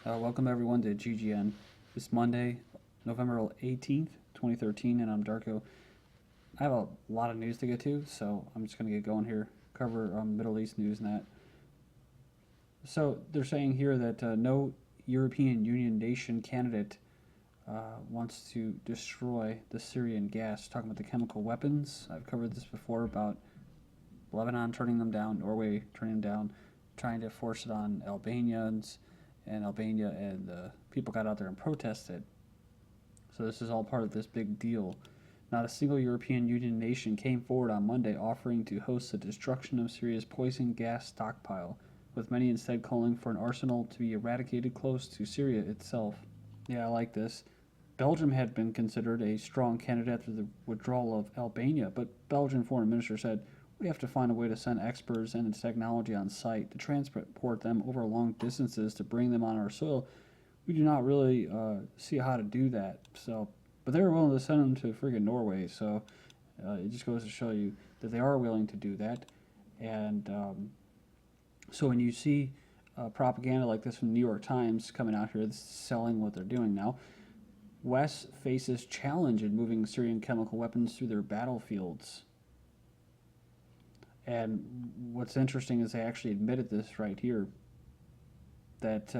Welcome everyone to GGN. It's Monday, November 18th, 2013, and I'm Darko. I have a lot of news to get to, so I'm just going to get going here. Cover Middle East news and that. So they're saying here that no European Union nation candidate wants to destroy the Syrian gas. Talking about the chemical weapons. I've covered this before about Lebanon turning them down, Norway turning them down, trying to force it on Albanians, and Albania and the people got out there and protested. So this is all part of this big deal. Not a single European Union nation came forward on Monday offering to host the destruction of Syria's poison gas stockpile, with many instead calling for an arsenal to be eradicated close to Syria itself. Yeah, I like this. Belgium had been considered a strong candidate after the withdrawal of Albania, but Belgian foreign minister said, "We have to find a way to send experts and technology on site to transport them over long distances to bring them on our soil. We do not really see how to do that." So, but they were willing to send them to friggin' Norway. So it just goes to show you that they are willing to do that. And so when you see propaganda like this from the New York Times coming out here, selling what they're doing now, West faces challenge in moving Syrian chemical weapons through their battlefields. And what's interesting is they actually admitted this right here, that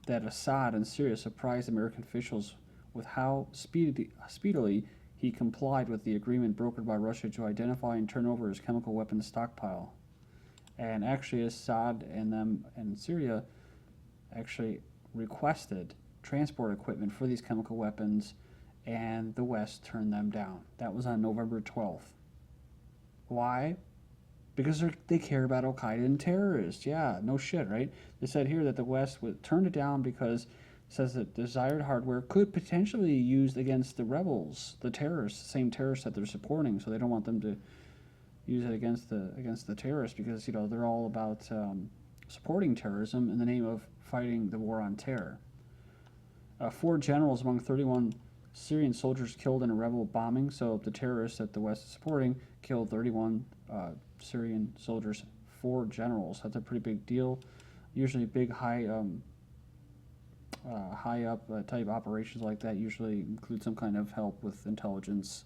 that Assad in Syria surprised American officials with how speedily he complied with the agreement brokered by Russia to identify and turn over his chemical weapons stockpile. And actually, Assad and them and Syria actually requested transport equipment for these chemical weapons, and the West turned them down. That was on November 12th. Why? Because they care about Al Qaeda and terrorists. Yeah, no shit, right? They said here that the West would turn it down because it says that desired hardware could potentially be used against the rebels, the terrorists, the same terrorists that they're supporting. So they don't want them to use it against the terrorists because they're all about supporting terrorism in the name of fighting the war on terror. 4 generals among 31 Syrian soldiers killed in a rebel bombing. So the terrorists that the West is supporting killed 31 Syrian soldiers, 4 generals. That's a pretty big deal. Usually big high up type operations like that usually include some kind of help with intelligence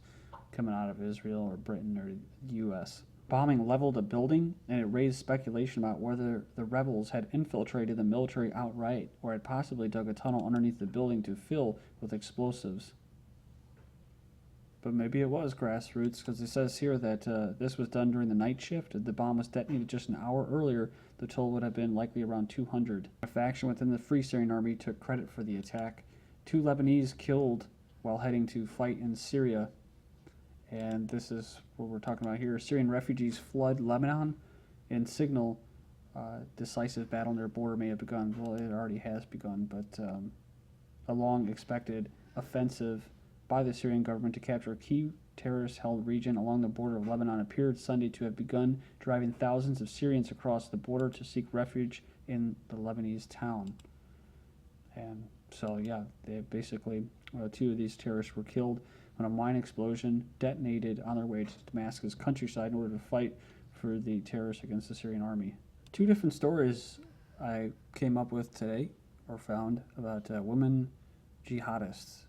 coming out of Israel or Britain or the U.S. Bombing leveled a building, and it raised speculation about whether the rebels had infiltrated the military outright or had possibly dug a tunnel underneath the building to fill with explosives. But maybe it was grassroots, because it says here that this was done during the night shift. The bomb was detonated just an hour earlier. The total would have been likely around 200. A faction within the Free Syrian Army took credit for the attack. 2 Lebanese killed while heading to fight in Syria. And this is what we're talking about here. Syrian refugees flood Lebanon and signal decisive battle on their border may have begun. Well, it already has begun, but a long-expected offensive by the Syrian government to capture a key terrorist-held region along the border of Lebanon appeared Sunday to have begun, driving thousands of Syrians across the border to seek refuge in the Lebanese town. And so, yeah, they basically 2 of these terrorists were killed when a mine explosion detonated on their way to Damascus countryside in order to fight for the terrorists against the Syrian army. 2 different stories I came up with today, or found, about women jihadists.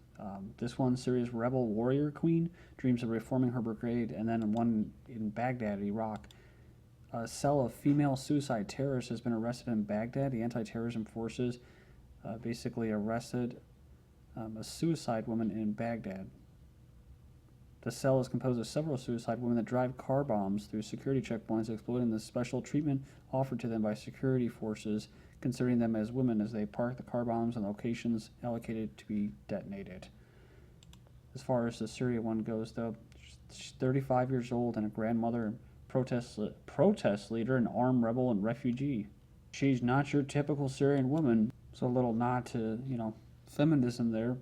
This one, Syria's rebel warrior queen, dreams of reforming her brigade, and then one in Baghdad, Iraq. A cell of female suicide terrorists has been arrested in Baghdad. The anti-terrorism forces basically arrested a suicide woman in Baghdad. The cell is composed of several suicide women that drive car bombs through security checkpoints, exploiting the special treatment offered to them by security forces, considering them as women as they park the car bombs in locations allocated to be detonated. As far as the Syria one goes, though, she's 35 years old and a grandmother, protest leader, an armed rebel, and refugee. She's not your typical Syrian woman. So a little nod to, feminism there.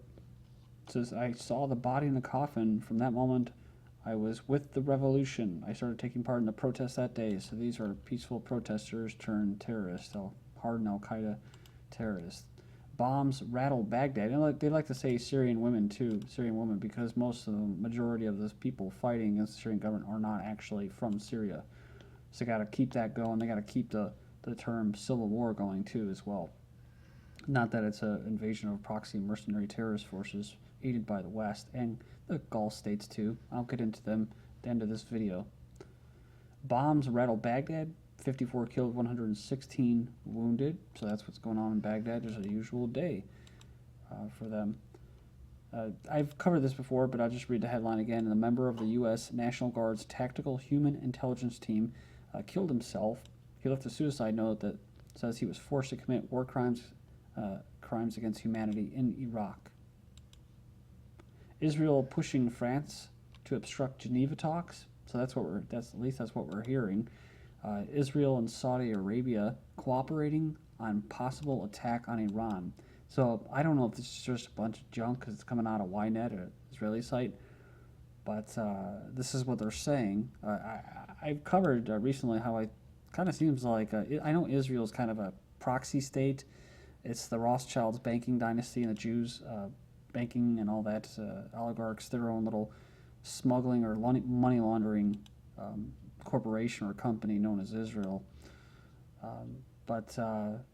It says, "I saw the body in the coffin. From that moment, I was with the revolution. I started taking part in the protests that day." So these are peaceful protesters turned terrorists, hardened Al-Qaeda terrorists. Bombs rattled Baghdad. And they like to say Syrian women too, Syrian women, because most of the majority of the people fighting against the Syrian government are not actually from Syria. So they got to keep that going. They got to keep the term civil war going too as well. Not that it's an invasion of proxy mercenary terrorist forces aided by the West and the Gulf states too. I'll get into them at the end of this video. Bombs rattle Baghdad, 54 killed, 116 wounded. So that's what's going on in Baghdad. There's a usual day for them. I've covered this before, but I'll just read the headline again. A member of the U.S. National Guard's Tactical Human Intelligence Team killed himself. He left a suicide note that says he was forced to commit war crimes against humanity in Iraq. Israel pushing France to obstruct Geneva talks. So at least that's what we're hearing. Israel and Saudi Arabia cooperating on possible attack on Iran. So I don't know if this is just a bunch of junk because it's coming out of Ynet, an Israeli site, but this is what they're saying. I've covered recently how it kind of seems like, I know Israel's kind of a proxy state. It's the Rothschilds banking dynasty and the Jews banking and all that, oligarchs, their own little smuggling or money laundering corporation or company known as Israel. And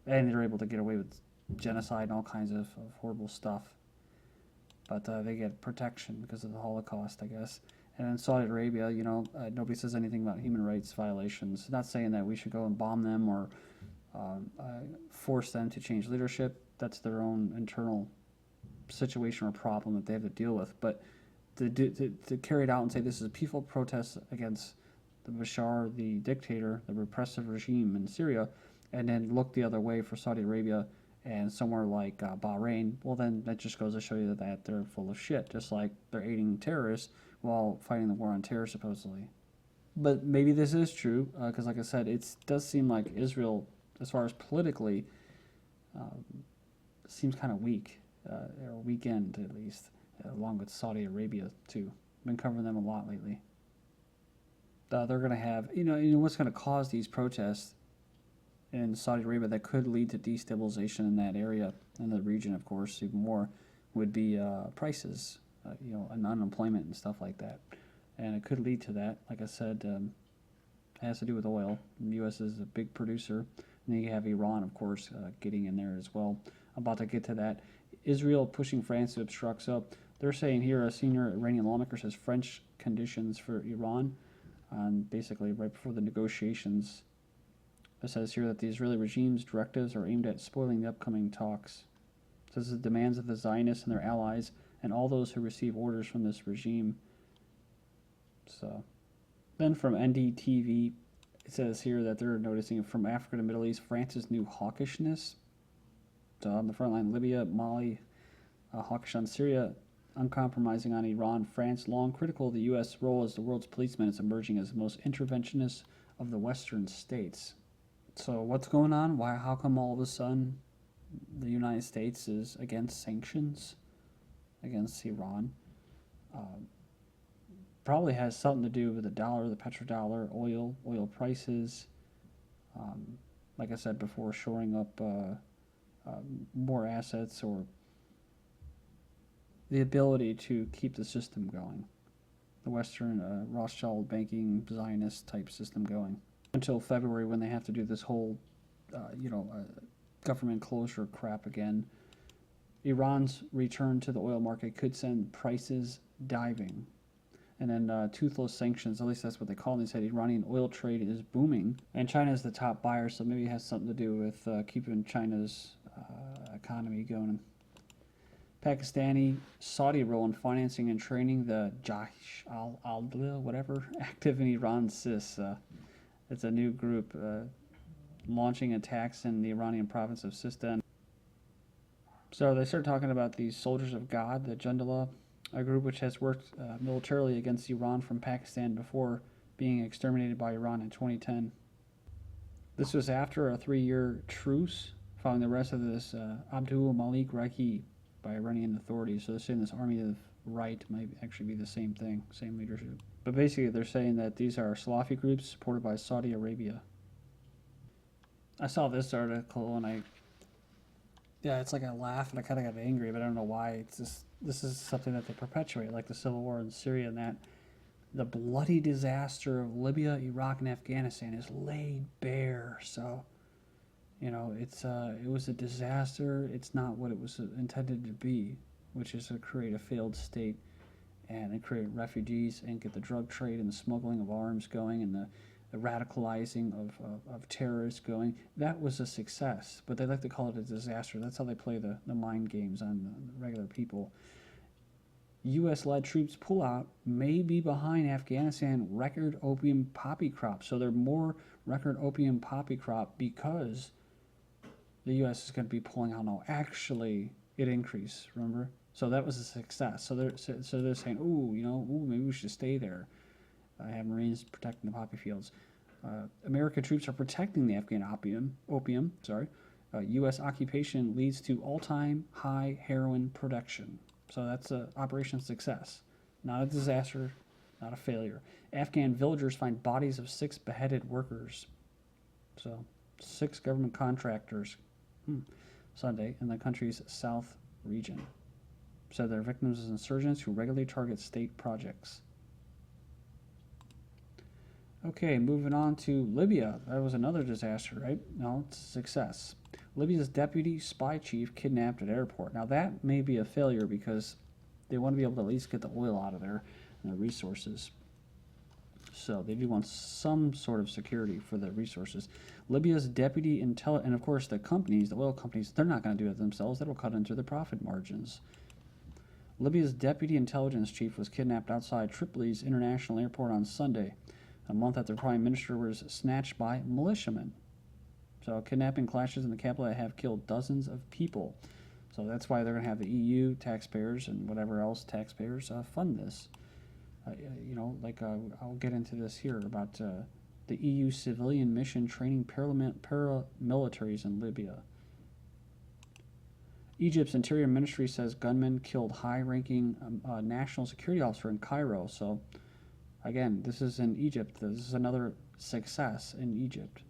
they're able to get away with genocide and all kinds of horrible stuff. But they get protection because of the Holocaust, I guess. And in Saudi Arabia, nobody says anything about human rights violations. Not saying that we should go and bomb them or force them to change leadership. That's their own internal situation or problem that they have to deal with. But to carry it out and say this is a peaceful protest against the Bashar, the dictator, the repressive regime in Syria, and then look the other way for Saudi Arabia and somewhere like Bahrain, well then that just goes to show you that they're full of shit, just like they're aiding terrorists while fighting the war on terror supposedly. But maybe this is true, because like I said, it does seem like Israel, as far as politically, seems kind of weak, or weakened at least, along with Saudi Arabia too. Been covering them a lot lately. They're going to have, what's going to cause these protests in Saudi Arabia that could lead to destabilization in that area, in the region, of course, even more, would be prices, and unemployment and stuff like that. And it could lead to that. Like I said, it has to do with oil. The U.S. is a big producer. And then you have Iran, of course, getting in there as well. I'm about to get to that. Israel pushing France to obstruct. So they're saying here, a senior Iranian lawmaker says French conditions for Iran, basically right before the negotiations. It says here that the Israeli regime's directives are aimed at spoiling the upcoming talks. It says the demands of the Zionists and their allies and all those who receive orders from this regime. So, then from NDTV, it says here that they're noticing from Africa to Middle East, France's new hawkishness. So on the front line, Libya, Mali, hawkish on Syria, uncompromising on Iran. France, long critical of the U.S. role as the world's policeman, is emerging as the most interventionist of the Western states. So what's going on? How come all of a sudden the United States is against sanctions against Iran? Probably has something to do with the dollar, the petrodollar, oil prices. Like I said before, shoring up more assets or the ability to keep the system going. The Western Rothschild banking Zionist type system going. Until February when they have to do this whole, government closure crap again. Iran's return to the oil market could send prices diving. And then toothless sanctions, at least that's what they call it. They said Iranian oil trade is booming. And China is the top buyer, so maybe it has something to do with keeping China's economy going. Pakistani, Saudi role in financing and training the Jaish al-Adl, whatever, active in Iran CIS. It's a new group launching attacks in the Iranian province of Sistan. So they start talking about these Soldiers of God, the Jundullah, a group which has worked militarily against Iran from Pakistan before being exterminated by Iran in 2010. This was after a 3-year truce following the arrest of this Abdul Malik Raiki by Iranian authorities. So they're saying this army of right might actually be the same thing, same leadership. But basically they're saying that these are Salafi groups supported by Saudi Arabia. I saw this article and it's like I laughed and I kind of got angry, but I don't know why. It's just, this is something that they perpetuate, like the civil war in Syria, and that the bloody disaster of Libya, Iraq, and Afghanistan is laid bare. So It was a disaster. It's not what it was intended to be, which is to create a failed state and create refugees and get the drug trade and the smuggling of arms going and the radicalizing of terrorists going. That was a success, but they like to call it a disaster. That's how they play the mind games on the regular people. U.S.-led troops pull out may be behind Afghanistan record opium poppy crop. So they're more record opium poppy crop because the U.S. is going to be pulling out. No, actually, it increased, remember? So that was a success. So they're saying, maybe we should stay there. Have Marines protecting the poppy fields. American troops are protecting the Afghan opium. U.S. occupation leads to all-time high heroin production. So that's an operation success, not a disaster, not a failure. Afghan villagers find bodies of 6 beheaded workers. So 6 government contractors Sunday in the country's south region said they're victims of insurgents who regularly target state projects. Okay, moving on to Libya. That was another disaster, right? No, it's a success. Libya's deputy spy chief kidnapped at airport. Now that may be a failure because they want to be able to at least get the oil out of there and the resources. So they do want some sort of security for the resources. Libya's deputy and of course the companies, the oil companies, they're not going to do it themselves. That'll cut into their profit margins. Libya's deputy intelligence chief was kidnapped outside Tripoli's international airport on Sunday, a month after the prime minister was snatched by militiamen. So kidnapping clashes in the capital have killed dozens of people. So that's why they're going to have the EU taxpayers and whatever else taxpayers fund this. I'll get into this here about the EU civilian mission training paramilitaries in Libya. Egypt's Interior Ministry says gunmen killed high-ranking national security officer in Cairo. So, again, this is in Egypt. This is another success in Egypt.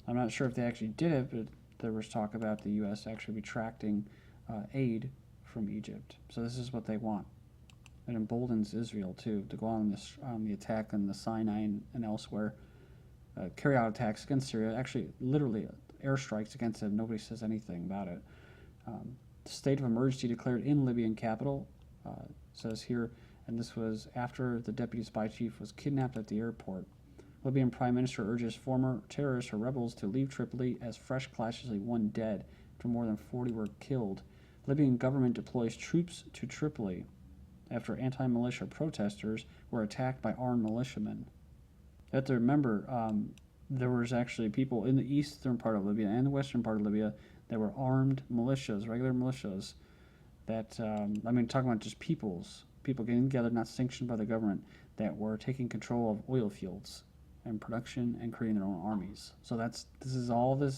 I'm not sure if they actually did it, but there was talk about the U.S. actually retracting aid from Egypt. So this is what they want. It emboldens Israel, too, to go on the attack in the Sinai and elsewhere, carry out attacks against Syria, actually literally airstrikes against it. Nobody says anything about it. State of emergency declared in Libyan capital, says here, and this was after the deputy spy chief was kidnapped at the airport. Libyan prime minister urges former terrorists or rebels to leave Tripoli as fresh clashes leave 1 dead after more than 40 were killed. Libyan government deploys troops to Tripoli after anti-militia protesters were attacked by armed militiamen. You have to remember, there was actually people in the eastern part of Libya and the western part of Libya that were armed militias, regular militias, that, talking about just people getting together, not sanctioned by the government, that were taking control of oil fields and production and creating their own armies. So this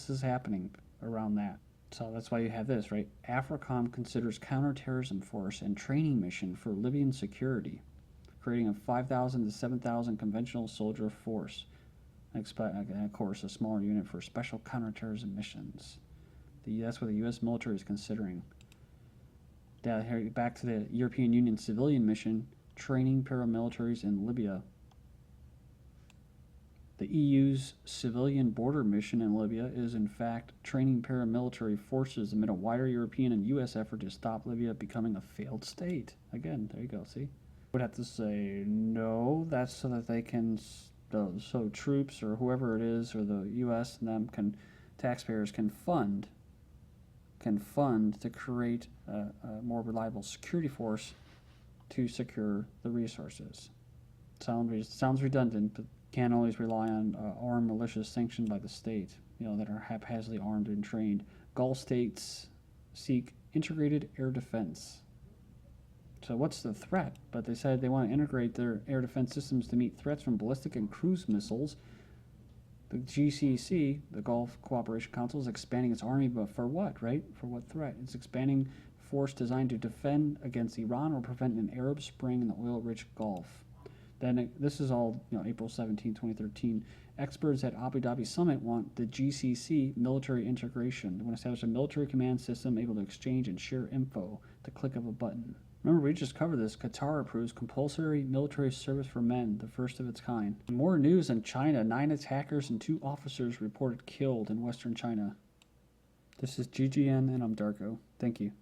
is happening around that. So that's why you have this, right? AFRICOM considers counterterrorism force and training mission for Libyan security, creating a 5,000 to 7,000 conventional soldier force, and of course a smaller unit for special counterterrorism missions. That's what the U.S. military is considering. Back to the European Union civilian mission, training paramilitaries in Libya. The EU's civilian border mission in Libya is, in fact, training paramilitary forces amid a wider European and U.S. effort to stop Libya becoming a failed state. Again, there you go, see? Would have to say, no, that's so that they can, so troops or whoever it is, or the U.S. and them taxpayers can fund to create a more reliable security force to secure the resources. Sounds redundant, but can't always rely on armed militias sanctioned by the state, that are haphazardly armed and trained. Gulf states seek integrated air defense. So what's the threat? But they said they want to integrate their air defense systems to meet threats from ballistic and cruise missiles. The GCC, the Gulf Cooperation Council, is expanding its army, but for what, right? For what threat? It's expanding force designed to defend against Iran or prevent an Arab Spring in the oil-rich Gulf. Then this is all, April 17, 2013. Experts at Abu Dhabi Summit want the GCC military integration. They want to establish a military command system able to exchange and share info at the click of a button. Remember, we just covered this. Qatar approves compulsory military service for men, the first of its kind. More news in China. 9 attackers and 2 officers reported killed in western China. This is GGN, and I'm Darko. Thank you.